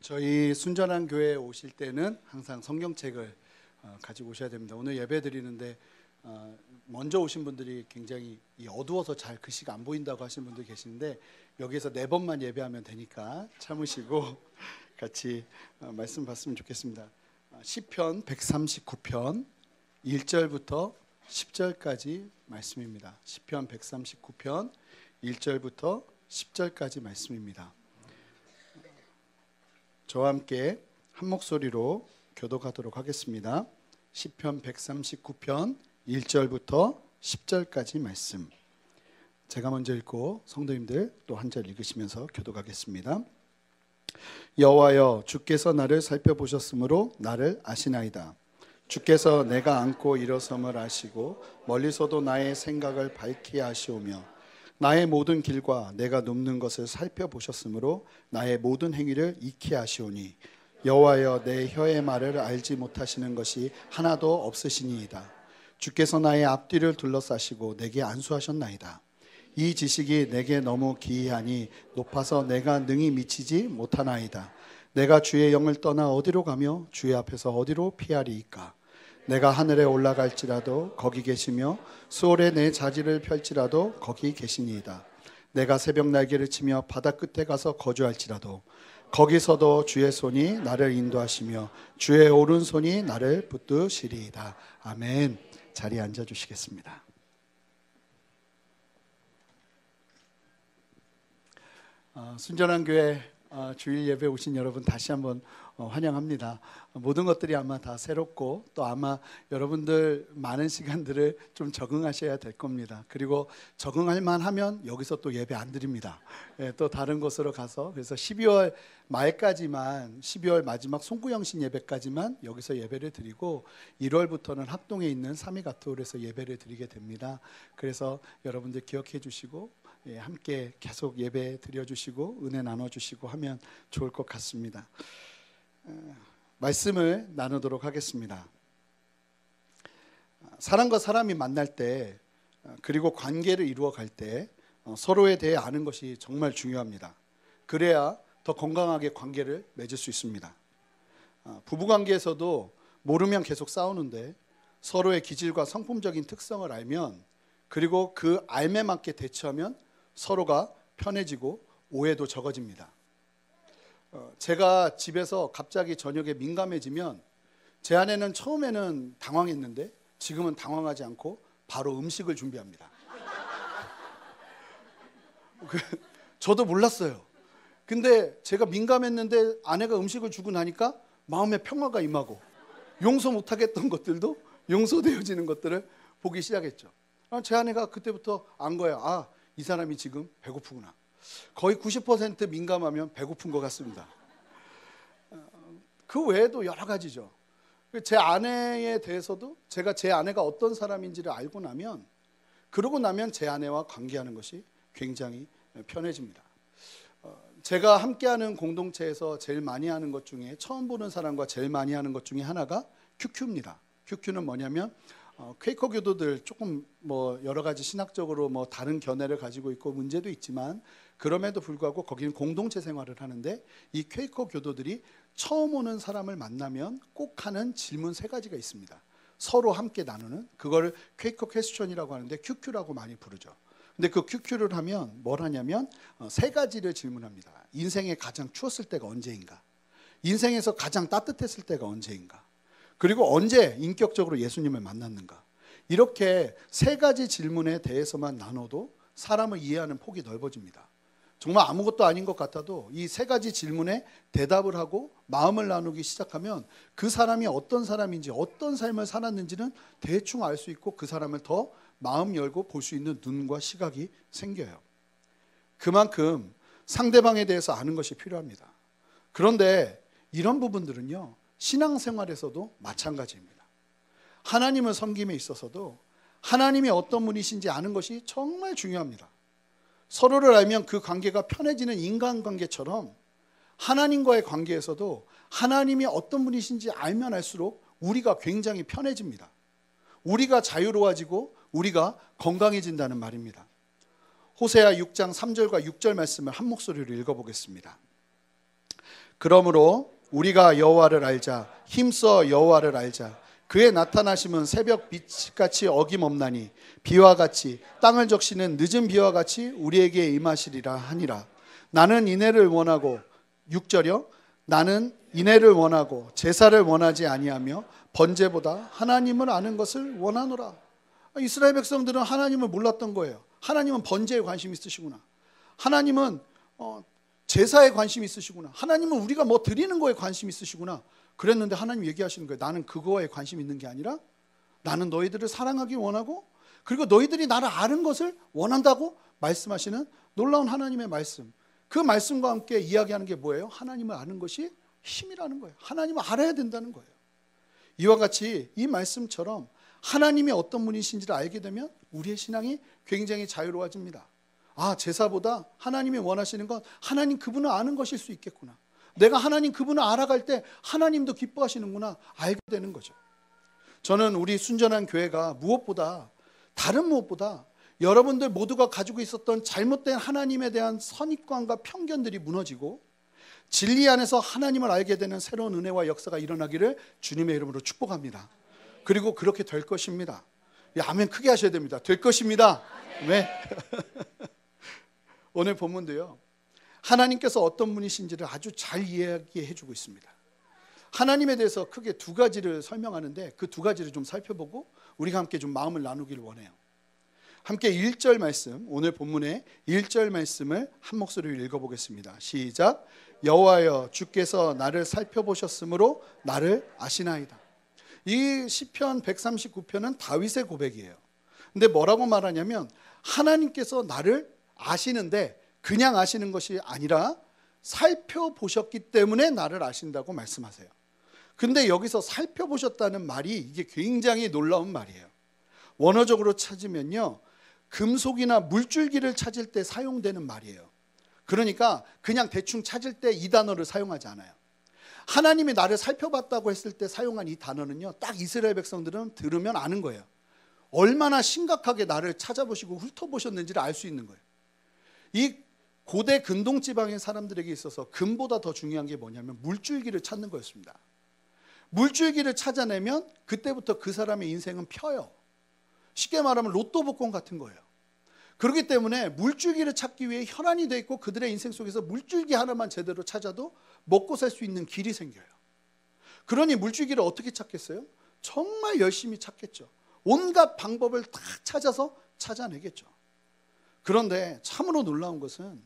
저희 순전한 교회에 오실 때는 항상 성경책을 가지고 오셔야 됩니다. 오늘 예배 드리는데 먼저 오신 분들이 굉장히 어두워서 잘 글씨가 안 보인다고 하시는 분들 계시는데 여기에서 4번만 예배하면 되니까 참으시고 같이 말씀 봤으면 좋겠습니다. 시편 139편 1절부터 10절까지 말씀입니다. 시편 139편 1절부터 10절까지 말씀입니다. 저와 함께 한 목소리로 교독하도록 하겠습니다. 시편 139편 1절부터 10절까지 말씀. 제가 먼저 읽고 성도님들 또 한 절 읽으시면서 교독하겠습니다. 여호와여, 주께서 나를 살펴보셨으므로 나를 아시나이다. 주께서 내가 앉고 일어섬을 아시고 멀리서도 나의 생각을 밝히 아시오며 나의 모든 길과 내가 눕는 것을 살펴보셨으므로 나의 모든 행위를 익히 아시오니 여호와여, 내 혀의 말을 알지 못하시는 것이 하나도 없으시니이다. 주께서 나의 앞뒤를 둘러싸시고 내게 안수하셨나이다. 이 지식이 내게 너무 기이하니 높아서 내가 능히 미치지 못하나이다. 내가 주의 영을 떠나 어디로 가며 주의 앞에서 어디로 피하리이까. 내가 하늘에 올라갈지라도 거기 계시며 수월에 내 자지를 펼지라도 거기 계시니이다. 내가 새벽 날개를 치며 바다 끝에 가서 거주할지라도 거기서도 주의 손이 나를 인도하시며 주의 오른손이 나를 붙드시리이다. 아멘. 자리에 앉아주시겠습니다. 순전한 교회 주일 예배 오신 여러분 다시 한번 환영합니다. 모든 것들이 아마 다 새롭고 또 아마 여러분들 많은 시간들을 좀 적응하셔야 될 겁니다. 그리고 적응할 만하면 여기서 또 예배 안 드립니다. 또 다른 곳으로 가서 그래서 12월 말까지만 12월 마지막 송구영신 예배까지만 여기서 예배를 드리고 1월부터는 합동에 있는 삼위가토홀에서 예배를 드리게 됩니다. 그래서 여러분들 기억해 주시고 함께 계속 예배 드려주시고 은혜 나눠주시고 하면 좋을 것 같습니다. 말씀을 나누도록 하겠습니다. 사람과 사람이 만날 때 그리고 관계를 이루어 갈 때 서로에 대해 아는 것이 정말 중요합니다. 그래야 더 건강하게 관계를 맺을 수 있습니다. 부부관계에서도 모르면 계속 싸우는데 서로의 기질과 성품적인 특성을 알면 그리고 그 알매 맞게 대처하면 서로가 편해지고 오해도 적어집니다. 제가 집에서 갑자기 저녁에 민감해지면 제 아내는 처음에는 당황했는데 지금은 당황하지 않고 바로 음식을 준비합니다. 저도 몰랐어요. 근데 제가 민감했는데 아내가 음식을 주고 나니까 마음에 평화가 임하고 용서 못하겠던 것들도 용서되어지는 것들을 보기 시작했죠. 제 아내가 그때부터 안 거예요. 이 사람이 지금 배고프구나. 거의 90% 민감하면 배고픈 것 같습니다. 그 외에도 여러 가지죠. 제 아내에 대해서도 제가 제 아내가 어떤 사람인지를 알고 나면 그러고 나면 제 아내와 관계하는 것이 굉장히 편해집니다. 제가 함께하는 공동체에서 제일 많이 하는 것 중에 처음 보는 사람과 제일 많이 하는 것 중에 하나가 큐큐입니다. 큐큐는 뭐냐면 퀘이커 교도들 조금 여러 가지 신학적으로 다른 견해를 가지고 있고 문제도 있지만 그럼에도 불구하고 거기는 공동체 생활을 하는데 이 퀘이커 교도들이 처음 오는 사람을 만나면 꼭 하는 질문 3가지가 있습니다. 서로 함께 나누는 그거를 퀘이커 퀘스천이라고 하는데 큐큐라고 많이 부르죠. 근데 그 큐큐를 하면 뭘 하냐면 3가지를 질문합니다. 인생에 가장 추웠을 때가 언제인가? 인생에서 가장 따뜻했을 때가 언제인가? 그리고 언제 인격적으로 예수님을 만났는가? 이렇게 3가지 질문에 대해서만 나눠도 사람을 이해하는 폭이 넓어집니다. 정말 아무것도 아닌 것 같아도 이 3가지 질문에 대답을 하고 마음을 나누기 시작하면 그 사람이 어떤 사람인지 어떤 삶을 살았는지는 대충 알 수 있고 그 사람을 더 마음 열고 볼 수 있는 눈과 시각이 생겨요. 그만큼 상대방에 대해서 아는 것이 필요합니다. 그런데 이런 부분들은요, 신앙생활에서도 마찬가지입니다. 하나님을 섬김에 있어서도 하나님이 어떤 분이신지 아는 것이 정말 중요합니다. 서로를 알면 그 관계가 편해지는 인간관계처럼 하나님과의 관계에서도 하나님이 어떤 분이신지 알면 알수록 우리가 굉장히 편해집니다. 우리가 자유로워지고 우리가 건강해진다는 말입니다. 호세아 6장 3절과 6절 말씀을 한 목소리로 읽어보겠습니다. 그러므로 우리가 여호와를 알자. 힘써 여호와를 알자. 그의 나타나심은 새벽 빛같이 어김없나니 비와 같이 땅을 적시는 늦은 비와 같이 우리에게 임하시리라 하니라. 나는 인애를 원하고 6절이요. 나는 인애를 원하고 제사를 원하지 아니하며 번제보다 하나님을 아는 것을 원하노라. 이스라엘 백성들은 하나님을 몰랐던 거예요. 하나님은 번제에 관심이 있으시구나. 하나님은 제사에 관심이 있으시구나. 하나님은 우리가 뭐 드리는 거에 관심이 있으시구나. 그랬는데 하나님 얘기하시는 거예요. 나는 그거에 관심 있는 게 아니라 나는 너희들을 사랑하기 원하고 그리고 너희들이 나를 아는 것을 원한다고 말씀하시는 놀라운 하나님의 말씀. 그 말씀과 함께 이야기하는 게 뭐예요? 하나님을 아는 것이 힘이라는 거예요. 하나님을 알아야 된다는 거예요. 이와 같이 이 말씀처럼 하나님이 어떤 분이신지를 알게 되면 우리의 신앙이 굉장히 자유로워집니다. 아, 제사보다 하나님이 원하시는 건 하나님 그분을 아는 것일 수 있겠구나. 내가 하나님 그분을 알아갈 때 하나님도 기뻐하시는구나 알게 되는 거죠. 저는 우리 순전한 교회가 다른 무엇보다 여러분들 모두가 가지고 있었던 잘못된 하나님에 대한 선입관과 편견들이 무너지고 진리 안에서 하나님을 알게 되는 새로운 은혜와 역사가 일어나기를 주님의 이름으로 축복합니다. 그리고 그렇게 될 것입니다. 아멘 크게 하셔야 됩니다. 될 것입니다. 왜? 오늘 본문도요. 하나님께서 어떤 분이신지를 아주 잘 이야기해 주고 있습니다. 하나님에 대해서 크게 두 가지를 설명하는데 그 두 가지를 좀 살펴보고 우리가 함께 좀 마음을 나누기를 원해요. 함께 1절 말씀, 오늘 본문의 1절 말씀을 한 목소리로 읽어보겠습니다. 시작. 여호와여 주께서 나를 살펴보셨으므로 나를 아시나이다. 이 시편 139편은 다윗의 고백이에요. 근데 뭐라고 말하냐면 하나님께서 나를 아시는데 그냥 아시는 것이 아니라 살펴보셨기 때문에 나를 아신다고 말씀하세요. 근데 여기서 살펴보셨다는 말이 이게 굉장히 놀라운 말이에요. 원어적으로 찾으면요, 금속이나 물줄기를 찾을 때 사용되는 말이에요. 그러니까 그냥 대충 찾을 때 이 단어를 사용하지 않아요. 하나님이 나를 살펴봤다고 했을 때 사용한 이 단어는요, 딱 이스라엘 백성들은 들으면 아는 거예요. 얼마나 심각하게 나를 찾아보시고 훑어보셨는지를 알 수 있는 거예요. 이 고대 근동지방의 사람들에게 있어서 금보다 더 중요한 게 뭐냐면 물줄기를 찾는 거였습니다. 물줄기를 찾아내면 그때부터 그 사람의 인생은 펴요. 쉽게 말하면 로또 복권 같은 거예요. 그렇기 때문에 물줄기를 찾기 위해 혈안이 돼 있고 그들의 인생 속에서 물줄기 하나만 제대로 찾아도 먹고 살 수 있는 길이 생겨요. 그러니 물줄기를 어떻게 찾겠어요? 정말 열심히 찾겠죠. 온갖 방법을 다 찾아서 찾아내겠죠. 그런데 참으로 놀라운 것은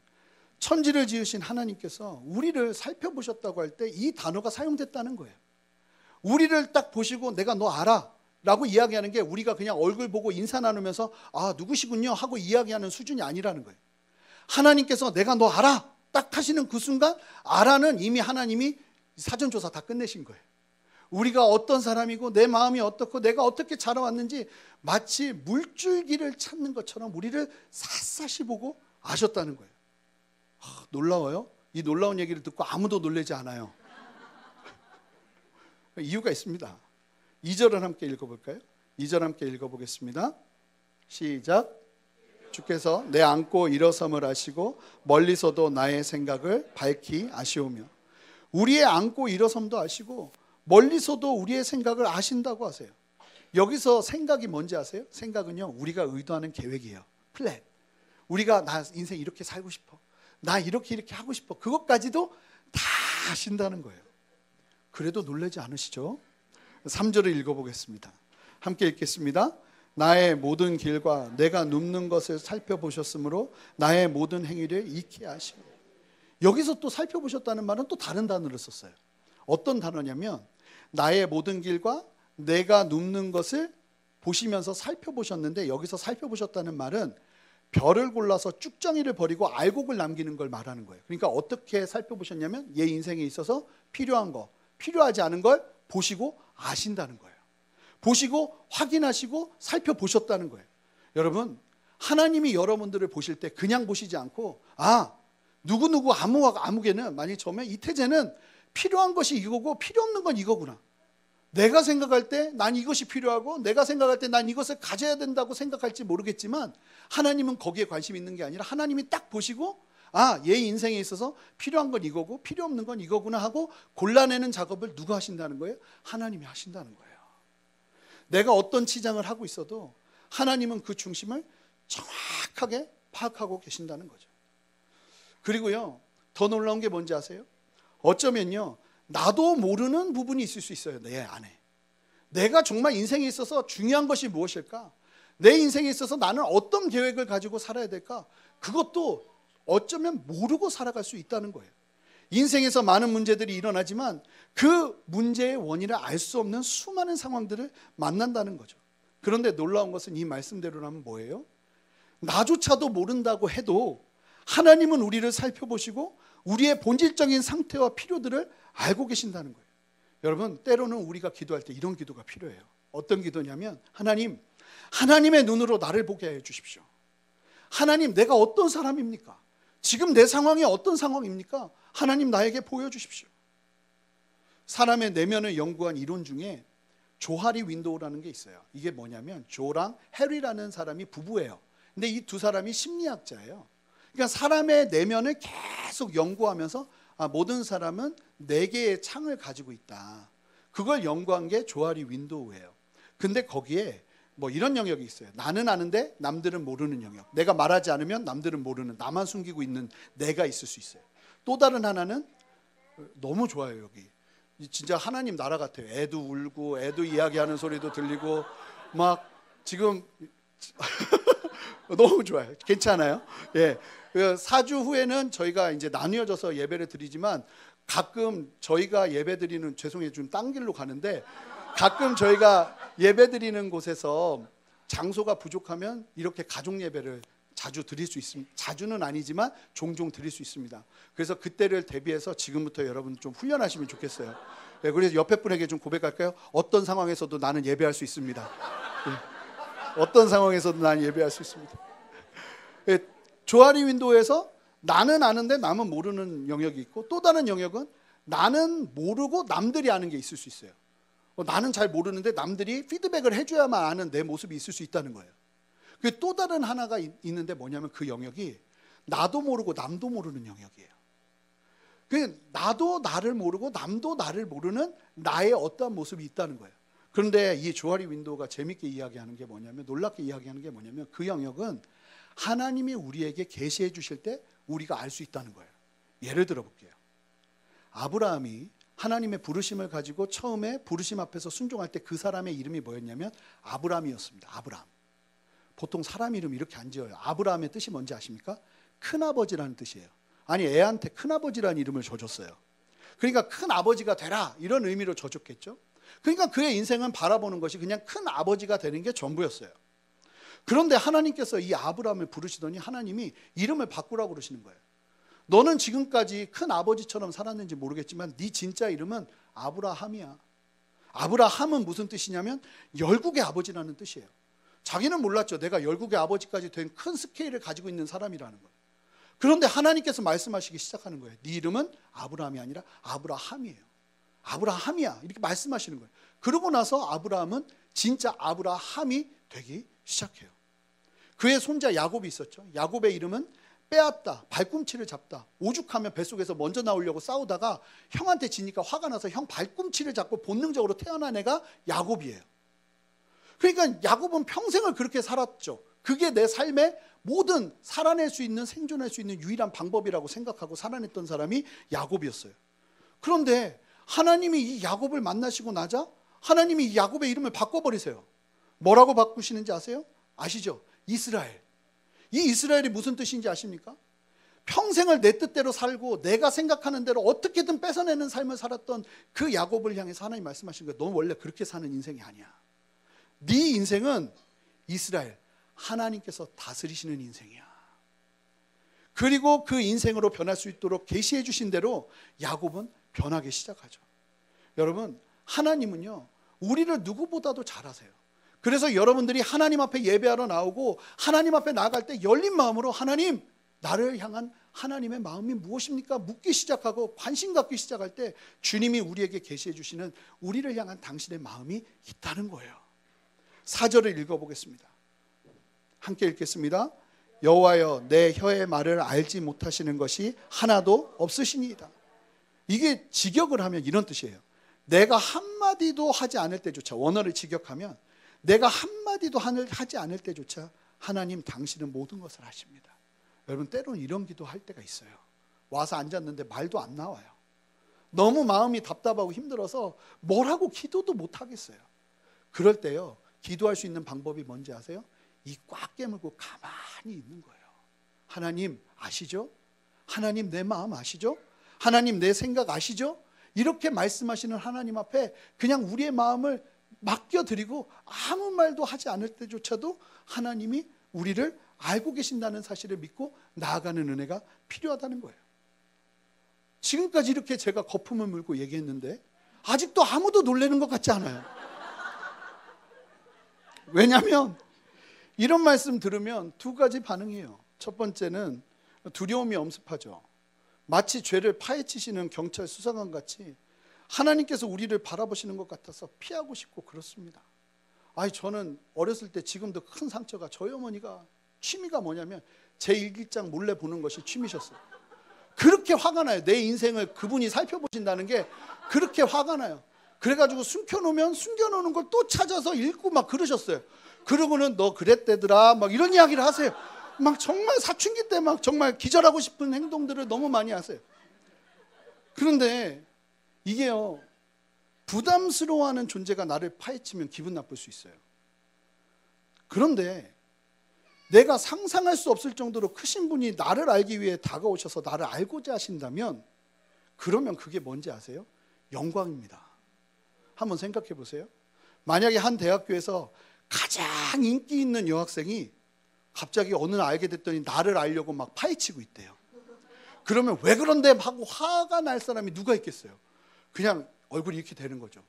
천지를 지으신 하나님께서 우리를 살펴보셨다고 할 때 이 단어가 사용됐다는 거예요. 우리를 딱 보시고 내가 너 알아 라고 이야기하는 게 우리가 그냥 얼굴 보고 인사 나누면서 아 누구시군요 하고 이야기하는 수준이 아니라는 거예요. 하나님께서 내가 너 알아 딱 하시는 그 순간 알아는 이미 하나님이 사전조사 다 끝내신 거예요. 우리가 어떤 사람이고 내 마음이 어떻고 내가 어떻게 자라왔는지 마치 물줄기를 찾는 것처럼 우리를 샅샅이 보고 아셨다는 거예요. 놀라워요? 이 놀라운 얘기를 듣고 아무도 놀라지 않아요. 이유가 있습니다. 2절을 함께 읽어볼까요? 2절 함께 읽어보겠습니다. 시작. 주께서 내 안고 일어섬을 아시고 멀리서도 나의 생각을 밝히 아시오며. 우리의 안고 일어섬도 아시고 멀리서도 우리의 생각을 아신다고 하세요. 여기서 생각이 뭔지 아세요? 생각은요, 우리가 의도하는 계획이에요. 플랜. 우리가 나 인생 이렇게 살고 싶어, 나 이렇게 하고 싶어, 그것까지도 다 아신다는 거예요. 그래도 놀라지 않으시죠? 3절을 읽어보겠습니다. 함께 읽겠습니다. 나의 모든 길과 내가 눕는 것을 살펴보셨으므로 나의 모든 행위를 익히 하시오. 여기서 또 살펴보셨다는 말은 또 다른 단어를 썼어요. 어떤 단어냐면 나의 모든 길과 내가 눕는 것을 보시면서 살펴보셨는데, 여기서 살펴보셨다는 말은 별을 골라서 쭉정이를 버리고 알곡을 남기는 걸 말하는 거예요. 그러니까 어떻게 살펴보셨냐면 얘 인생에 있어서 필요한 거, 필요하지 않은 걸 보시고 아신다는 거예요. 보시고 확인하시고 살펴보셨다는 거예요. 여러분, 하나님이 여러분들을 보실 때 그냥 보시지 않고 누구누구 아무개는, 만약에 처음에 이태재는 필요한 것이 이거고 필요 없는 건 이거구나. 내가 생각할 때 난 이것이 필요하고 내가 생각할 때 난 이것을 가져야 된다고 생각할지 모르겠지만 하나님은 거기에 관심이 있는 게 아니라 하나님이 딱 보시고 아, 얘 인생에 있어서 필요한 건 이거고 필요 없는 건 이거구나 하고 골라내는 작업을 누가 하신다는 거예요? 하나님이 하신다는 거예요. 내가 어떤 치장을 하고 있어도 하나님은 그 중심을 정확하게 파악하고 계신다는 거죠. 그리고요, 더 놀라운 게 뭔지 아세요? 어쩌면요, 나도 모르는 부분이 있을 수 있어요. 내 안에. 내가 정말 인생에 있어서 중요한 것이 무엇일까? 내 인생에 있어서 나는 어떤 계획을 가지고 살아야 될까? 그것도 어쩌면 모르고 살아갈 수 있다는 거예요. 인생에서 많은 문제들이 일어나지만 그 문제의 원인을 알 수 없는 수많은 상황들을 만난다는 거죠. 그런데 놀라운 것은 이 말씀대로라면 뭐예요? 나조차도 모른다고 해도 하나님은 우리를 살펴보시고 우리의 본질적인 상태와 필요들을 알고 계신다는 거예요. 여러분, 때로는 우리가 기도할 때 이런 기도가 필요해요. 어떤 기도냐면, 하나님, 하나님의 눈으로 나를 보게 해 주십시오. 하나님, 내가 어떤 사람입니까? 지금 내 상황이 어떤 상황입니까? 하나님, 나에게 보여주십시오. 사람의 내면을 연구한 이론 중에 조하리 윈도우라는 게 있어요. 이게 뭐냐면 조랑 해리라는 사람이 부부예요. 근데 이 두 사람이 심리학자예요. 그러니까 사람의 내면을 계속 연구하면서 모든 사람은 4개의 창을 가지고 있다. 그걸 연구한 게 조하리 윈도우예요. 근데 거기에 뭐 이런 영역이 있어요. 나는 아는데 남들은 모르는 영역. 내가 말하지 않으면 남들은 모르는, 나만 숨기고 있는 내가 있을 수 있어요. 또 다른 하나는, 너무 좋아요. 여기 진짜 하나님 나라 같아요. 애도 울고 애도 이야기하는 소리도 들리고 막 지금 너무 좋아요. 괜찮아요? 예. 4주 후에는 저희가 이제 나뉘어져서 예배를 드리지만 가끔 저희가 예배 드리는, 죄송해요, 좀 딴 길로 가는데, 가끔 저희가 예배 드리는 곳에서 장소가 부족하면 이렇게 가족 예배를 자주 드릴 수 있습니다. 자주는 아니지만 종종 드릴 수 있습니다. 그래서 그때를 대비해서 지금부터 여러분 좀 훈련하시면 좋겠어요. 네, 그래서 옆에 분에게 좀 고백할까요? 어떤 상황에서도 나는 예배할 수 있습니다. 네. 어떤 상황에서도 나는 예배할 수 있습니다. 네, 조하리 윈도우에서 나는 아는데 남은 모르는 영역이 있고, 또 다른 영역은 나는 모르고 남들이 아는 게 있을 수 있어요. 나는 잘 모르는데 남들이 피드백을 해줘야만 아는 내 모습이 있을 수 있다는 거예요. 그 또 다른 하나가 있는데 뭐냐면 그 영역이 나도 모르고 남도 모르는 영역이에요. 그 나도 나를 모르고 남도 나를 모르는 나의 어떠한 모습이 있다는 거예요. 그런데 이 조하리 윈도우가 재밌게 이야기하는 게 뭐냐면, 놀랍게 이야기하는 게 뭐냐면, 그 영역은 하나님이 우리에게 계시해 주실 때 우리가 알 수 있다는 거예요. 예를 들어 볼게요. 아브라함이 하나님의 부르심을 가지고 처음에 부르심 앞에서 순종할 때 그 사람의 이름이 뭐였냐면 아브라함이었습니다. 아브라함. 보통 사람 이름 이렇게 안 지어요. 아브라함의 뜻이 뭔지 아십니까? 큰아버지라는 뜻이에요. 아니, 애한테 큰아버지라는 이름을 줘줬어요. 그러니까 큰아버지가 되라, 이런 의미로 줘줬겠죠. 그러니까 그의 인생은 바라보는 것이 그냥 큰아버지가 되는 게 전부였어요. 그런데 하나님께서 이 아브라함을 부르시더니 하나님이 이름을 바꾸라고 그러시는 거예요. 너는 지금까지 큰 아버지처럼 살았는지 모르겠지만 네 진짜 이름은 아브라함이야. 아브라함은 무슨 뜻이냐면 열국의 아버지라는 뜻이에요. 자기는 몰랐죠. 내가 열국의 아버지까지 된 큰 스케일을 가지고 있는 사람이라는 거예요. 그런데 하나님께서 말씀하시기 시작하는 거예요. 네 이름은 아브라함이 아니라 아브라함이에요. 아브라함이야, 이렇게 말씀하시는 거예요. 그러고 나서 아브라함은 진짜 아브라함이 되기 시작해요. 그의 손자 야곱이 있었죠. 야곱의 이름은 빼앗다, 발꿈치를 잡다. 오죽하면 뱃속에서 먼저 나오려고 싸우다가 형한테 지니까 화가 나서 형 발꿈치를 잡고 본능적으로 태어난 애가 야곱이에요. 그러니까 야곱은 평생을 그렇게 살았죠. 그게 내 삶의 모든 살아낼 수 있는, 생존할 수 있는 유일한 방법이라고 생각하고 살아냈던 사람이 야곱이었어요. 그런데 하나님이 이 야곱을 만나시고 나자 하나님이 이 야곱의 이름을 바꿔버리세요. 뭐라고 바꾸시는지 아세요? 아시죠? 이스라엘. 이 이스라엘이 무슨 뜻인지 아십니까? 평생을 내 뜻대로 살고 내가 생각하는 대로 어떻게든 뺏어내는 삶을 살았던 그 야곱을 향해서 하나님 말씀하시는 거예요. 너 원래 그렇게 사는 인생이 아니야. 네 인생은 이스라엘, 하나님께서 다스리시는 인생이야. 그리고 그 인생으로 변할 수 있도록 계시해 주신 대로 야곱은 변하기 시작하죠. 여러분, 하나님은요, 우리를 누구보다도 잘 아세요. 그래서 여러분들이 하나님 앞에 예배하러 나오고 하나님 앞에 나아갈 때 열린 마음으로 하나님, 나를 향한 하나님의 마음이 무엇입니까? 묻기 시작하고 관심 갖기 시작할 때 주님이 우리에게 계시해 주시는 우리를 향한 당신의 마음이 있다는 거예요. 4절을 읽어보겠습니다. 함께 읽겠습니다. 여호와여 내 혀의 말을 알지 못하시는 것이 하나도 없으시니이다. 이게 직역을 하면 이런 뜻이에요. 내가 한마디도 하지 않을 때조차, 원어를 직역하면 내가 한마디도 하지 않을 때조차 하나님 당신은 모든 것을 하십니다. 여러분 때로는 이런 기도할 때가 있어요. 와서 앉았는데 말도 안 나와요. 너무 마음이 답답하고 힘들어서 뭘 하고 기도도 못 하겠어요. 그럴 때요, 기도할 수 있는 방법이 뭔지 아세요? 입 꽉 깨물고 가만히 있는 거예요. 하나님 아시죠? 하나님 내 마음 아시죠? 하나님 내 생각 아시죠? 이렇게 말씀하시는 하나님 앞에 그냥 우리의 마음을 맡겨드리고 아무 말도 하지 않을 때조차도 하나님이 우리를 알고 계신다는 사실을 믿고 나아가는 은혜가 필요하다는 거예요. 지금까지 이렇게 제가 거품을 물고 얘기했는데 아직도 아무도 놀라는 것 같지 않아요. 왜냐하면 이런 말씀 들으면 두 가지 반응이에요. 첫 번째는 두려움이 엄습하죠. 마치 죄를 파헤치시는 경찰 수사관 같이 하나님께서 우리를 바라보시는 것 같아서 피하고 싶고 그렇습니다. 저는 어렸을 때 지금도 큰 상처가, 저희 어머니가 취미가 뭐냐면 제 일기장 몰래 보는 것이 취미셨어요. 그렇게 화가 나요. 내 인생을 그분이 살펴보신다는 게 그렇게 화가 나요. 그래가지고 숨겨놓으면 숨겨놓는 걸 또 찾아서 읽고 막 그러셨어요. 그러고는 너 그랬대더라 막 이런 이야기를 하세요. 막 정말 사춘기 때 막 정말 기절하고 싶은 행동들을 너무 많이 하세요. 그런데 이게요, 부담스러워하는 존재가 나를 파헤치면 기분 나쁠 수 있어요. 그런데 내가 상상할 수 없을 정도로 크신 분이 나를 알기 위해 다가오셔서 나를 알고자 하신다면, 그러면 그게 뭔지 아세요? 영광입니다. 한번 생각해 보세요. 만약에 한 대학교에서 가장 인기 있는 여학생이 갑자기 어느 날 알게 됐더니 나를 알려고 막 파헤치고 있대요. 그러면 왜 그런데 하고 화가 날 사람이 누가 있겠어요? 그냥 얼굴이 이렇게 되는 거죠.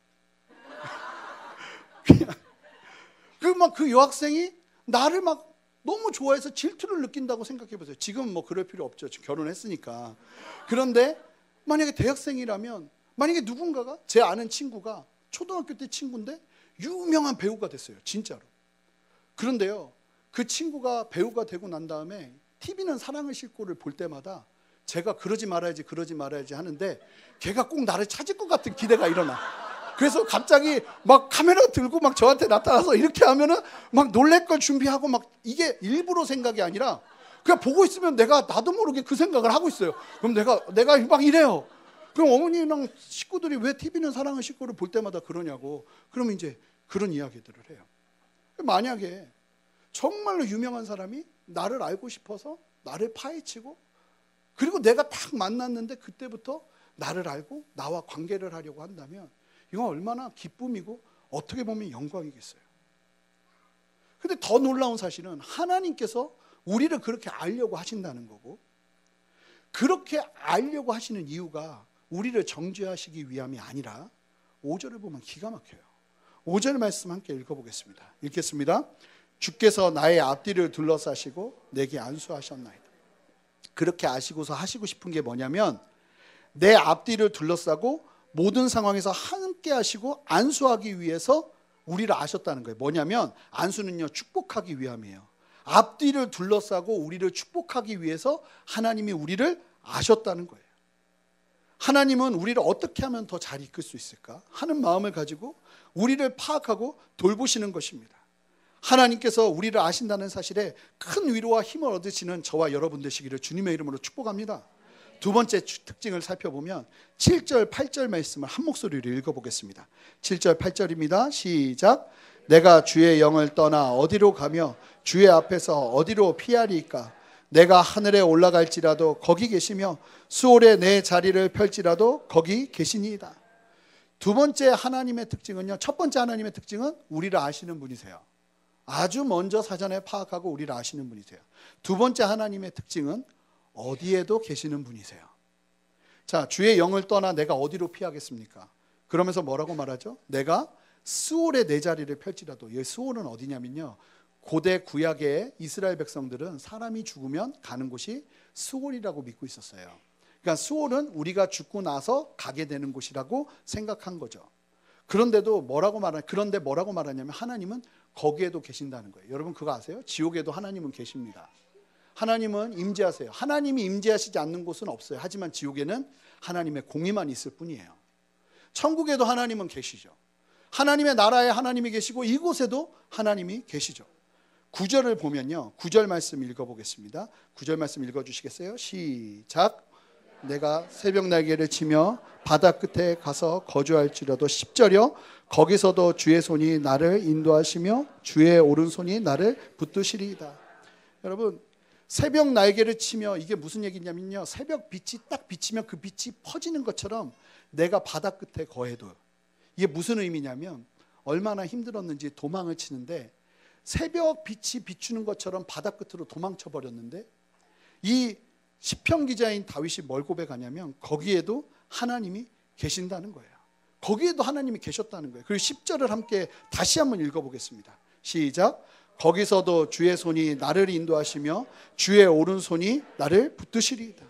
그냥 그 여학생이 나를 막 너무 좋아해서 질투를 느낀다고 생각해 보세요. 지금은 뭐 그럴 필요 없죠. 지금 결혼했으니까. 그런데 만약에 대학생이라면, 만약에 누군가가, 제 아는 친구가 초등학교 때 친구인데 유명한 배우가 됐어요. 진짜로. 그런데요, 그 친구가 배우가 되고 난 다음에 TV는 사랑을 싣고를 볼 때마다 제가 그러지 말아야지 하는데 걔가 꼭 나를 찾을 것 같은 기대가 일어나. 그래서 갑자기 막 카메라 들고 막 저한테 나타나서 이렇게 하면은 막 놀랄 걸 준비하고, 막 이게 일부러 생각이 아니라 그냥 보고 있으면 내가 나도 모르게 그 생각을 하고 있어요. 그럼 내가 막 이래요. 그럼 어머니랑 식구들이 왜 TV는 사랑을 싣고를 볼 때마다 그러냐고. 그러면 이제 그런 이야기들을 해요. 만약에 정말로 유명한 사람이 나를 알고 싶어서 나를 파헤치고, 그리고 내가 딱 만났는데 그때부터 나를 알고 나와 관계를 하려고 한다면 이건 얼마나 기쁨이고 어떻게 보면 영광이겠어요. 근데 더 놀라운 사실은 하나님께서 우리를 그렇게 알려고 하신다는 거고, 그렇게 알려고 하시는 이유가 우리를 정죄하시기 위함이 아니라 5절을 보면 기가 막혀요. 5절 말씀 함께 읽어보겠습니다. 읽겠습니다. 주께서 나의 앞뒤를 둘러싸시고 내게 안수하셨나이다. 그렇게 아시고서 하시고 싶은 게 뭐냐면, 내 앞뒤를 둘러싸고 모든 상황에서 함께 하시고 안수하기 위해서 우리를 아셨다는 거예요. 뭐냐면 안수는요, 축복하기 위함이에요. 앞뒤를 둘러싸고 우리를 축복하기 위해서 하나님이 우리를 아셨다는 거예요. 하나님은 우리를 어떻게 하면 더 잘 이끌 수 있을까 하는 마음을 가지고 우리를 파악하고 돌보시는 것입니다. 하나님께서 우리를 아신다는 사실에 큰 위로와 힘을 얻으시는 저와 여러분 되시기를 주님의 이름으로 축복합니다. 두 번째 특징을 살펴보면 7절 8절 말씀을 한 목소리로 읽어보겠습니다. 7절 8절입니다. 시작. 내가 주의 영을 떠나 어디로 가며 주의 앞에서 어디로 피하리까? 내가 하늘에 올라갈지라도 거기 계시며 수월에 내 자리를 펼지라도 거기 계시니이다. 두 번째 하나님의 특징은요, 첫 번째 하나님의 특징은 우리를 아시는 분이세요. 아주 먼저 사전에 파악하고 우리를 아시는 분이세요. 두 번째 하나님의 특징은 어디에도 계시는 분이세요. 자, 주의 영을 떠나 내가 어디로 피하겠습니까? 그러면서 뭐라고 말하죠? 내가 스올에 내 자리를 펼지라도. 이 스올은 어디냐면요, 고대 구약의 이스라엘 백성들은 사람이 죽으면 가는 곳이 스올이라고 믿고 있었어요. 그러니까 스올은 우리가 죽고 나서 가게 되는 곳이라고 생각한 거죠. 그런데 뭐라고 말하냐면 하나님은 거기에도 계신다는 거예요. 여러분 그거 아세요? 지옥에도 하나님은 계십니다. 하나님은 임재하세요. 하나님이 임재하시지 않는 곳은 없어요. 하지만 지옥에는 하나님의 공의만 있을 뿐이에요. 천국에도 하나님은 계시죠. 하나님의 나라에 하나님이 계시고 이곳에도 하나님이 계시죠. 9절을 보면요, 9절 말씀 읽어보겠습니다. 9절 말씀 읽어주시겠어요? 시작. 내가 새벽 날개를 치며 바다 끝에 가서 거주할지라도 10절이요 거기서도 주의 손이 나를 인도하시며 주의 오른손이 나를 붙드시리이다. 여러분, 새벽 날개를 치며 이게 무슨 얘기냐면요, 새벽 빛이 딱 비치면 그 빛이 퍼지는 것처럼 내가 바다 끝에 거해도, 이게 무슨 의미냐면 얼마나 힘들었는지 도망을 치는데 새벽 빛이 비추는 것처럼 바다 끝으로 도망쳐 버렸는데, 이 시편 기자인 다윗이 뭘 고백하냐면 거기에도 하나님이 계신다는 거예요. 거기에도 하나님이 계셨다는 거예요. 그리고 10절을 함께 다시 한번 읽어보겠습니다. 시작. 거기서도 주의 손이 나를 인도하시며 주의 오른손이 나를 붙드시리이다.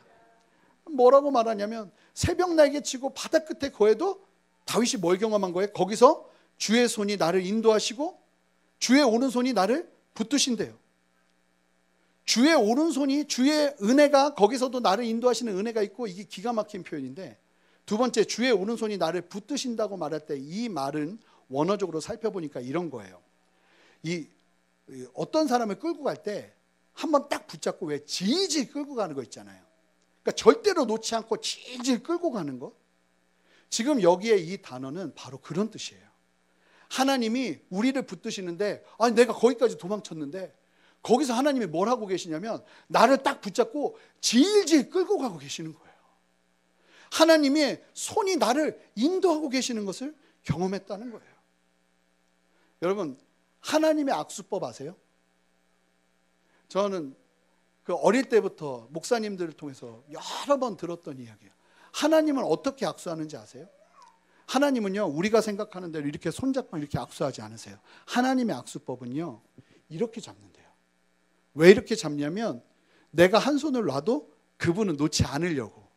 뭐라고 말하냐면 새벽 날개 치고 바다 끝에 거해도 다윗이 뭘 경험한 거예요? 거기서 주의 손이 나를 인도하시고 주의 오른손이 나를 붙드신대요. 주의 오른손이, 주의 은혜가, 거기서도 나를 인도하시는 은혜가 있고, 이게 기가 막힌 표현인데, 두 번째, 주의 오른손이 나를 붙드신다고 말할 때 이 말은 원어적으로 살펴보니까 이런 거예요. 어떤 사람을 끌고 갈 때 한번 딱 붙잡고 왜 질질 끌고 가는 거 있잖아요. 그러니까 절대로 놓지 않고 질질 끌고 가는 거. 지금 여기에 이 단어는 바로 그런 뜻이에요. 하나님이 우리를 붙드시는데, 아니 내가 거기까지 도망쳤는데 거기서 하나님이 뭘 하고 계시냐면 나를 딱 붙잡고 질질 끌고 가고 계시는 거예요. 하나님의 손이 나를 인도하고 계시는 것을 경험했다는 거예요. 여러분, 하나님의 악수법 아세요? 저는 그 어릴 때부터 목사님들을 통해서 여러 번 들었던 이야기예요. 하나님은 어떻게 악수하는지 아세요? 하나님은요, 우리가 생각하는 대로 이렇게 손잡고 이렇게 악수하지 않으세요. 하나님의 악수법은요, 이렇게 잡는데요. 왜 이렇게 잡냐면 내가 한 손을 놔도 그분은 놓지 않으려고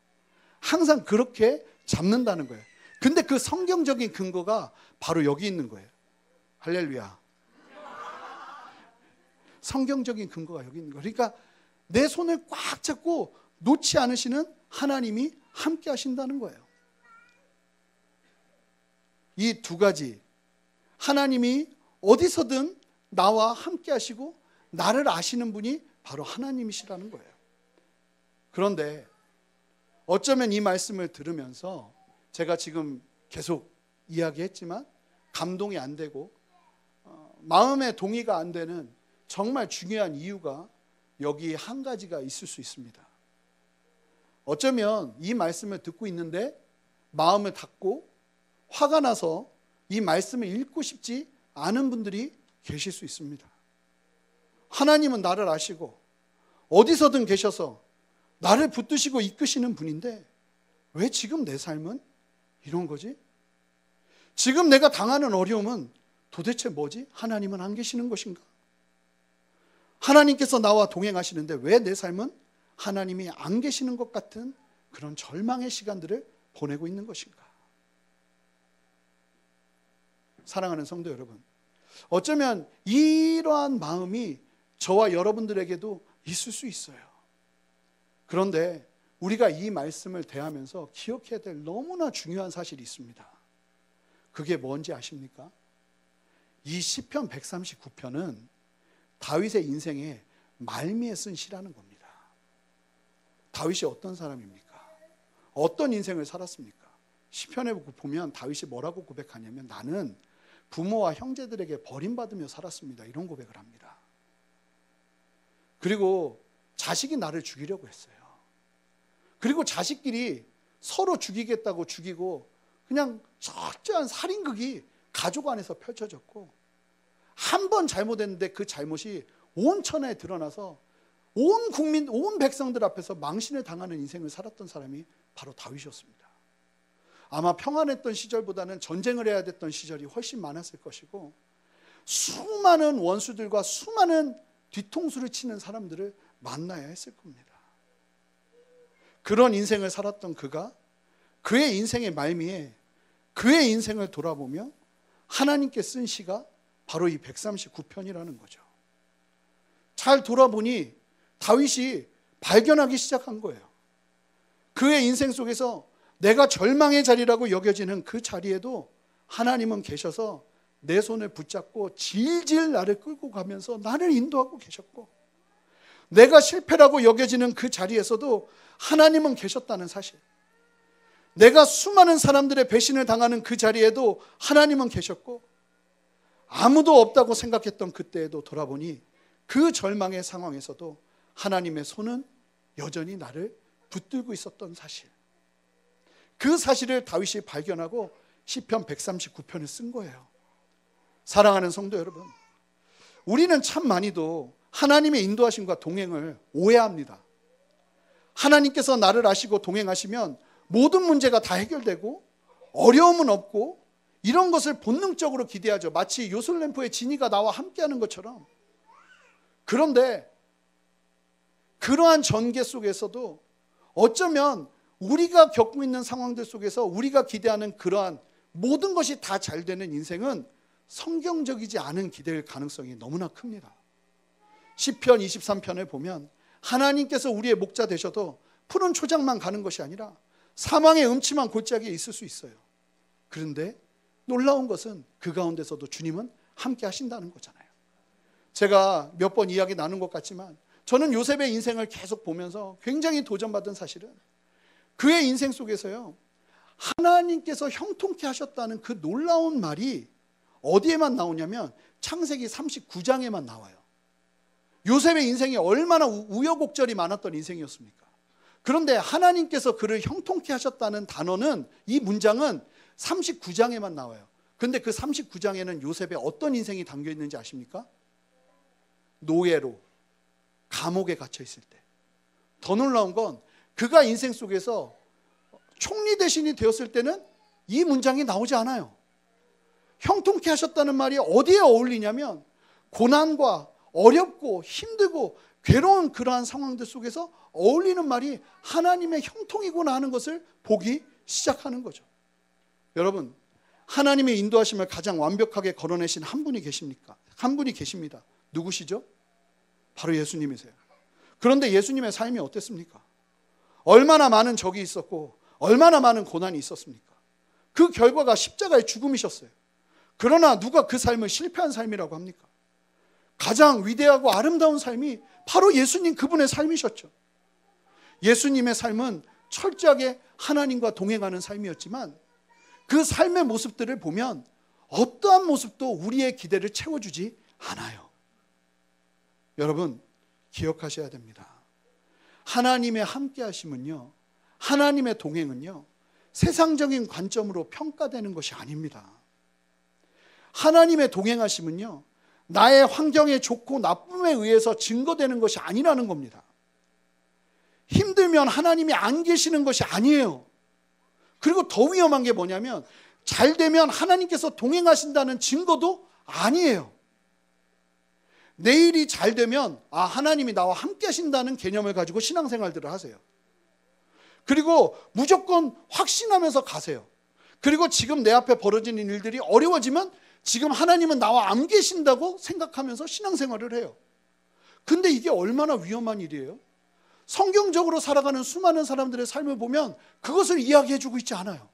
항상 그렇게 잡는다는 거예요. 근데 그 성경적인 근거가 바로 여기 있는 거예요. 할렐루야. 성경적인 근거가 여기 있는 거예요. 그러니까 내 손을 꽉 잡고 놓지 않으시는 하나님이 함께 하신다는 거예요. 이 두 가지, 하나님이 어디서든 나와 함께 하시고 나를 아시는 분이 바로 하나님이시라는 거예요. 그런데 어쩌면 이 말씀을 들으면서 제가 지금 계속 이야기했지만 감동이 안 되고 마음의 동의가 안 되는 정말 중요한 이유가 여기 한 가지가 있을 수 있습니다. 어쩌면 이 말씀을 듣고 있는데 마음을 닫고 화가 나서 이 말씀을 읽고 싶지 않은 분들이 계실 수 있습니다. 하나님은 나를 아시고 어디서든 계셔서 나를 붙드시고 이끄시는 분인데 왜 지금 내 삶은 이런 거지? 지금 내가 당하는 어려움은 도대체 뭐지? 하나님은 안 계시는 것인가? 하나님께서 나와 동행하시는데 왜 내 삶은 하나님이 안 계시는 것 같은 그런 절망의 시간들을 보내고 있는 것인가? 사랑하는 성도 여러분, 어쩌면 이러한 마음이 저와 여러분들에게도 있을 수 있어요. 그런데 우리가 이 말씀을 대하면서 기억해야 될 너무나 중요한 사실이 있습니다. 그게 뭔지 아십니까? 이 시편 139편은 다윗의 인생의 말미에 쓴 시라는 겁니다. 다윗이 어떤 사람입니까? 어떤 인생을 살았습니까? 시편에 보면 다윗이 뭐라고 고백하냐면 나는 부모와 형제들에게 버림받으며 살았습니다. 이런 고백을 합니다. 그리고 자식이 나를 죽이려고 했어요. 그리고 자식끼리 서로 죽이겠다고 죽이고 그냥 철저한 살인극이 가족 안에서 펼쳐졌고 한 번 잘못했는데 그 잘못이 온 천하에 드러나서 온 국민, 온 백성들 앞에서 망신을 당하는 인생을 살았던 사람이 바로 다윗이었습니다. 아마 평안했던 시절보다는 전쟁을 해야 됐던 시절이 훨씬 많았을 것이고 수많은 원수들과 수많은 뒤통수를 치는 사람들을 만나야 했을 겁니다. 그런 인생을 살았던 그가 그의 인생의 말미에 그의 인생을 돌아보며 하나님께 쓴 시가 바로 이 139편이라는 거죠. 잘 돌아보니 다윗이 발견하기 시작한 거예요. 그의 인생 속에서 내가 절망의 자리라고 여겨지는 그 자리에도 하나님은 계셔서 내 손을 붙잡고 질질 나를 끌고 가면서 나를 인도하고 계셨고, 내가 실패라고 여겨지는 그 자리에서도 하나님은 계셨다는 사실, 내가 수많은 사람들의 배신을 당하는 그 자리에도 하나님은 계셨고, 아무도 없다고 생각했던 그때에도 돌아보니 그 절망의 상황에서도 하나님의 손은 여전히 나를 붙들고 있었던 사실, 그 사실을 다윗이 발견하고 시편 139편을 쓴 거예요. 사랑하는 성도 여러분, 우리는 참 많이도 하나님의 인도하심과 동행을 오해합니다. 하나님께서 나를 아시고 동행하시면 모든 문제가 다 해결되고 어려움은 없고 이런 것을 본능적으로 기대하죠. 마치 요술램프의 지니가 나와 함께하는 것처럼. 그런데 그러한 전개 속에서도 어쩌면 우리가 겪고 있는 상황들 속에서 우리가 기대하는 그러한 모든 것이 다 잘 되는 인생은 성경적이지 않은 기대일 가능성이 너무나 큽니다. 시편 23편을 보면 하나님께서 우리의 목자 되셔도 푸른 초장만 가는 것이 아니라 사망의 음침한 골짜기에 있을 수 있어요. 그런데 놀라운 것은 그 가운데서도 주님은 함께 하신다는 거잖아요. 제가 몇 번 이야기 나눈 것 같지만 저는 요셉의 인생을 계속 보면서 굉장히 도전받은 사실은 그의 인생 속에서요, 하나님께서 형통케 하셨다는 그 놀라운 말이 어디에만 나오냐면 창세기 39장에만 나와요. 요셉의 인생이 얼마나 우여곡절이 많았던 인생이었습니까? 그런데 하나님께서 그를 형통케 하셨다는 단어는, 이 문장은 39장에만 나와요. 그런데 그 39장에는 요셉의 어떤 인생이 담겨 있는지 아십니까? 노예로 감옥에 갇혀 있을 때. 더 놀라운 건 그가 인생 속에서 총리 대신이 되었을 때는 이 문장이 나오지 않아요. 형통케 하셨다는 말이 어디에 어울리냐면 고난과 어렵고 힘들고 괴로운 그러한 상황들 속에서 어울리는 말이 하나님의 형통이구나 하는 것을 보기 시작하는 거죠. 여러분, 하나님의 인도하심을 가장 완벽하게 걸어내신 한 분이 계십니까? 한 분이 계십니다. 누구시죠? 바로 예수님이세요. 그런데 예수님의 삶이 어땠습니까? 얼마나 많은 적이 있었고 얼마나 많은 고난이 있었습니까? 그 결과가 십자가의 죽음이셨어요. 그러나 누가 그 삶을 실패한 삶이라고 합니까? 가장 위대하고 아름다운 삶이 바로 예수님 그분의 삶이셨죠. 예수님의 삶은 철저하게 하나님과 동행하는 삶이었지만 그 삶의 모습들을 보면 어떠한 모습도 우리의 기대를 채워주지 않아요. 여러분, 기억하셔야 됩니다. 하나님의 함께 하심은요, 하나님의 동행은요, 세상적인 관점으로 평가되는 것이 아닙니다. 하나님의 동행하심은요, 나의 환경의 좋고 나쁨에 의해서 증거되는 것이 아니라는 겁니다. 힘들면 하나님이 안 계시는 것이 아니에요. 그리고 더 위험한 게 뭐냐면 잘 되면 하나님께서 동행하신다는 증거도 아니에요. 내일이 잘 되면 하나님이 나와 함께 하신다는 개념을 가지고 신앙생활들을 하세요. 그리고 무조건 확신하면서 가세요. 그리고 지금 내 앞에 벌어지는 일들이 어려워지면 지금 하나님은 나와 안 계신다고 생각하면서 신앙생활을 해요. 근데 이게 얼마나 위험한 일이에요? 성경적으로 살아가는 수많은 사람들의 삶을 보면 그것을 이야기해주고 있지 않아요.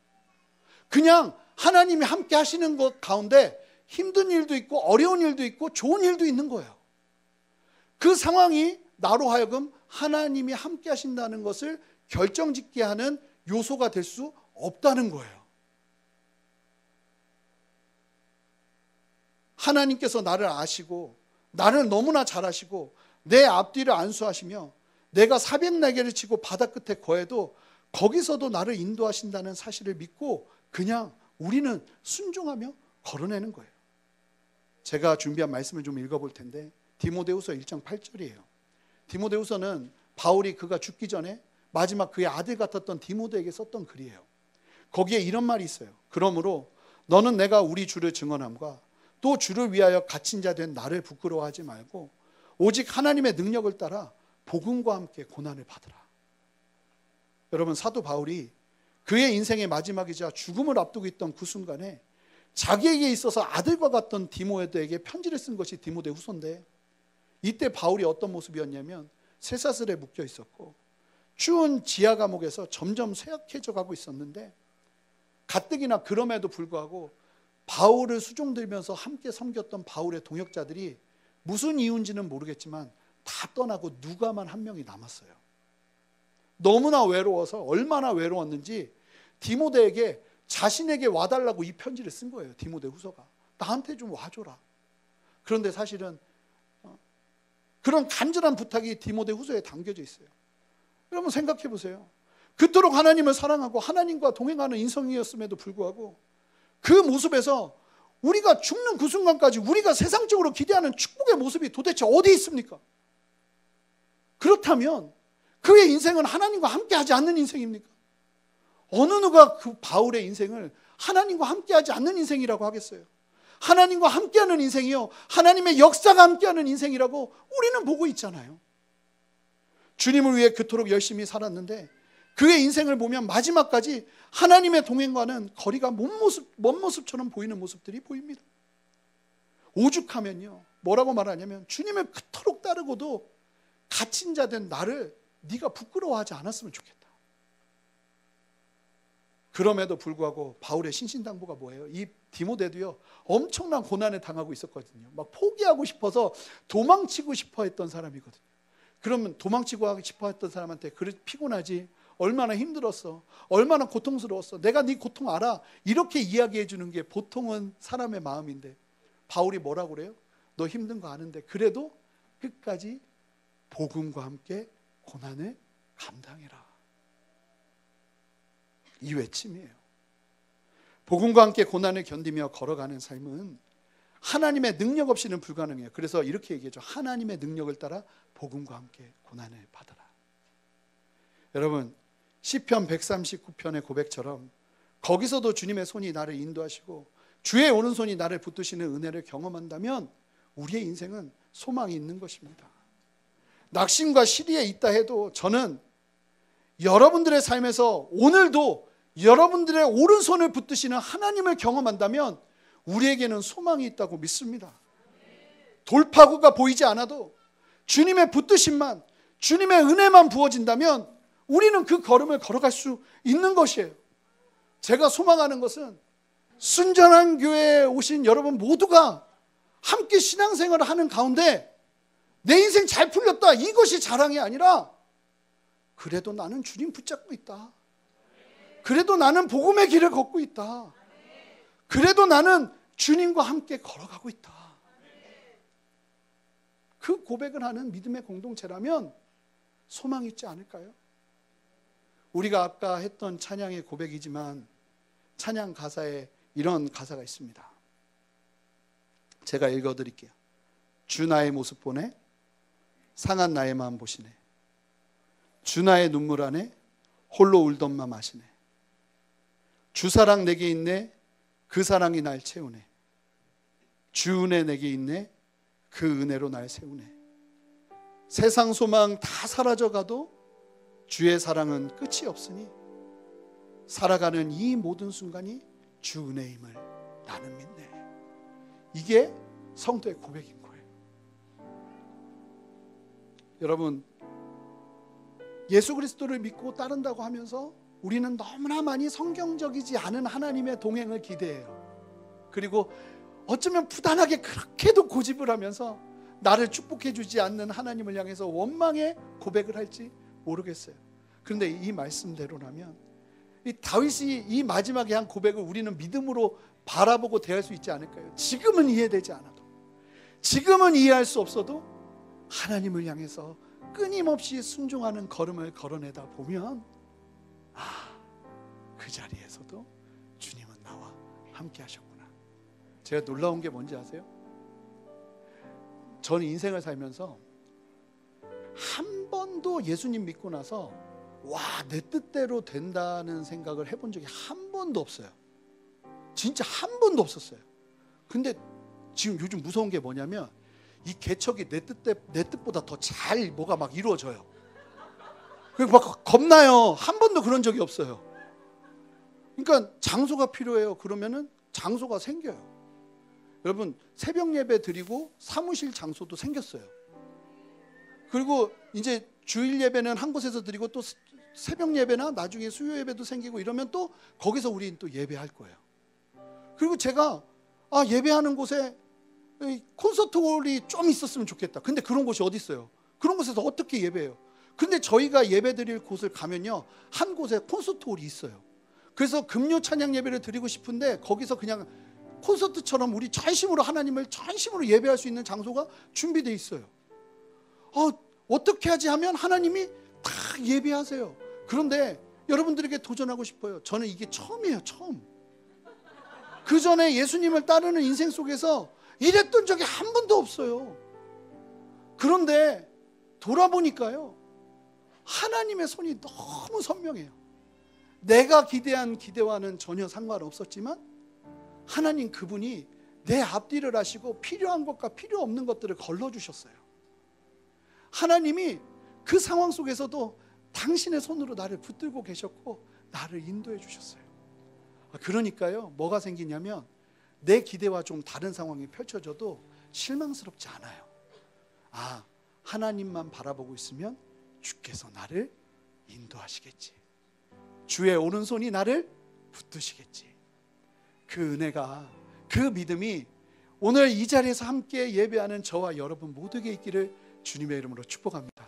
그냥 하나님이 함께 하시는 것 가운데 힘든 일도 있고 어려운 일도 있고 좋은 일도 있는 거예요. 그 상황이 나로 하여금 하나님이 함께 하신다는 것을 결정짓게 하는 요소가 될 수 없다는 거예요. 하나님께서 나를 아시고 나를 너무나 잘 아시고 내 앞뒤를 안수하시며 내가 사백날개를 치고 바다 끝에 거해도 거기서도 나를 인도하신다는 사실을 믿고 그냥 우리는 순종하며 걸어내는 거예요. 제가 준비한 말씀을 좀 읽어볼 텐데 디모데후서 1장 8절이에요. 디모데후서는 바울이 그가 죽기 전에 마지막 그의 아들 같았던 디모데에게 썼던 글이에요. 거기에 이런 말이 있어요. 그러므로 너는 내가 우리 주를 증언함과 또 주를 위하여 갇힌 자 된 나를 부끄러워하지 말고 오직 하나님의 능력을 따라 복음과 함께 고난을 받으라. 여러분, 사도 바울이 그의 인생의 마지막이자 죽음을 앞두고 있던 그 순간에 자기에게 있어서 아들과 같던 디모데에게 편지를 쓴 것이 디모데후서인데 이때 바울이 어떤 모습이었냐면 쇠사슬에 묶여 있었고 추운 지하 감옥에서 점점 쇠약해져 가고 있었는데 가뜩이나 그럼에도 불구하고 바울을 수종들면서 함께 섬겼던 바울의 동역자들이 무슨 이유인지는 모르겠지만 다 떠나고 누가만 한 명이 남았어요. 너무나 외로워서 얼마나 외로웠는지 디모데에게 자신에게 와달라고 이 편지를 쓴 거예요. 디모데 후서가. 나한테 좀 와줘라. 그런데 사실은 그런 간절한 부탁이 디모데 후서에 담겨져 있어요. 여러분 생각해 보세요. 그토록 하나님을 사랑하고 하나님과 동행하는 인성이었음에도 불구하고 그 모습에서 우리가 죽는 그 순간까지 우리가 세상적으로 기대하는 축복의 모습이 도대체 어디 있습니까? 그렇다면 그의 인생은 하나님과 함께하지 않는 인생입니까? 어느 누가 그 바울의 인생을 하나님과 함께하지 않는 인생이라고 하겠어요? 하나님과 함께하는 인생이요, 하나님의 역사가 함께하는 인생이라고 우리는 보고 있잖아요. 주님을 위해 그토록 열심히 살았는데 그의 인생을 보면 마지막까지 하나님의 동행과는 거리가 먼 모습처럼 보이는 모습들이 보입니다. 오죽하면요, 뭐라고 말하냐면 주님을 그토록 따르고도 갇힌 자 된 나를 네가 부끄러워하지 않았으면 좋겠다. 그럼에도 불구하고 바울의 신신당부가 뭐예요? 이 디모데도요, 엄청난 고난에 당하고 있었거든요. 막 포기하고 싶어서 도망치고 싶어 했던 사람이거든요. 그러면 도망치고 싶어 했던 사람한테 그래 피곤하지? 얼마나 힘들었어? 얼마나 고통스러웠어? 내가 네 고통 알아? 이렇게 이야기해 주는 게 보통은 사람의 마음인데 바울이 뭐라고 그래요? 너 힘든 거 아는데 그래도 끝까지 복음과 함께 고난을 감당해라. 이 외침이에요. 복음과 함께 고난을 견디며 걸어가는 삶은 하나님의 능력 없이는 불가능해요. 그래서 이렇게 얘기하죠. 하나님의 능력을 따라 복음과 함께 고난을 받아라. 여러분, 시편 139편의 고백처럼 거기서도 주님의 손이 나를 인도하시고 주의 오른손이 나를 붙드시는 은혜를 경험한다면 우리의 인생은 소망이 있는 것입니다. 낙심과 시리에 있다 해도 저는 여러분들의 삶에서 오늘도 여러분들의 오른손을 붙드시는 하나님을 경험한다면 우리에게는 소망이 있다고 믿습니다. 돌파구가 보이지 않아도 주님의 붙드심만, 주님의 은혜만 부어진다면 우리는 그 걸음을 걸어갈 수 있는 것이에요. 제가 소망하는 것은 순전한 교회에 오신 여러분 모두가 함께 신앙생활을 하는 가운데 내 인생 잘 풀렸다, 이것이 자랑이 아니라 그래도 나는 주님 붙잡고 있다. 그래도 나는 복음의 길을 걷고 있다. 그래도 나는 주님과 함께 걸어가고 있다. 그 고백을 하는 믿음의 공동체라면 소망이 있지 않을까요? 우리가 아까 했던 찬양의 고백이지만 찬양 가사에 이런 가사가 있습니다. 제가 읽어드릴게요. 주 나의 모습 보네, 상한 나의 마음 보시네. 주 나의 눈물 안에 홀로 울던 맘 아시네. 주 사랑 내게 있네, 그 사랑이 날 채우네. 주 은혜 내게 있네, 그 은혜로 날 세우네. 세상 소망 다 사라져가도 주의 사랑은 끝이 없으니 살아가는 이 모든 순간이 주 은혜임을 나는 믿네. 이게 성도의 고백인 거예요. 여러분, 예수 그리스도를 믿고 따른다고 하면서 우리는 너무나 많이 성경적이지 않은 하나님의 동행을 기대해요. 그리고 어쩌면 부단하게 그렇게도 고집을 하면서 나를 축복해 주지 않는 하나님을 향해서 원망의 고백을 할지 모르겠어요. 그런데 이 말씀대로라면 이 다윗이 이 마지막에 한 고백을 우리는 믿음으로 바라보고 대할 수 있지 않을까요? 지금은 이해되지 않아도, 지금은 이해할 수 없어도 하나님을 향해서 끊임없이 순종하는 걸음을 걸어내다 보면 그 자리에서도 주님은 나와 함께 하셨구나. 제가 놀라운 게 뭔지 아세요? 저는 인생을 살면서 한 번도 예수님 믿고 나서 와, 내 뜻대로 된다는 생각을 해본 적이 한 번도 없어요. 진짜 한 번도 없었어요. 근데 지금 요즘 무서운 게 뭐냐면 이 개척이 내 뜻보다 더 잘 뭐가 막 이루어져요. 그래서 막 겁나요. 한 번도 그런 적이 없어요. 그러니까 장소가 필요해요. 그러면은 장소가 생겨요. 여러분, 새벽 예배 드리고 사무실 장소도 생겼어요. 그리고 이제 주일 예배는 한 곳에서 드리고 또 새벽 예배나 나중에 수요 예배도 생기고 이러면 또 거기서 우리는 또 예배할 거예요. 그리고 제가 예배하는 곳에 콘서트 홀이 좀 있었으면 좋겠다. 근데 그런 곳이 어디 있어요? 그런 곳에서 어떻게 예배해요? 근데 저희가 예배 드릴 곳을 가면요, 한 곳에 콘서트 홀이 있어요. 그래서 금요 찬양 예배를 드리고 싶은데 거기서 그냥 콘서트처럼 우리 전심으로 하나님을 전심으로 예배할 수 있는 장소가 준비되어 있어요. 어떻게 하지 하면 하나님이 다 예배하세요. 그런데 여러분들에게 도전하고 싶어요. 저는 이게 처음이에요. 처음. 그 전에 예수님을 따르는 인생 속에서 이랬던 적이 한 번도 없어요. 그런데 돌아보니까요, 하나님의 손이 너무 선명해요. 내가 기대한 기대와는 전혀 상관없었지만 하나님 그분이 내 앞뒤를 하시고 필요한 것과 필요 없는 것들을 걸러주셨어요. 하나님이 그 상황 속에서도 당신의 손으로 나를 붙들고 계셨고 나를 인도해 주셨어요. 그러니까요, 뭐가 생기냐면 내 기대와 좀 다른 상황이 펼쳐져도 실망스럽지 않아요. 하나님만 바라보고 있으면 주께서 나를 인도하시겠지. 주의 오른손이 나를 붙드시겠지. 그 은혜가, 그 믿음이 오늘 이 자리에서 함께 예배하는 저와 여러분 모두에게 있기를 주님의 이름으로 축복합니다.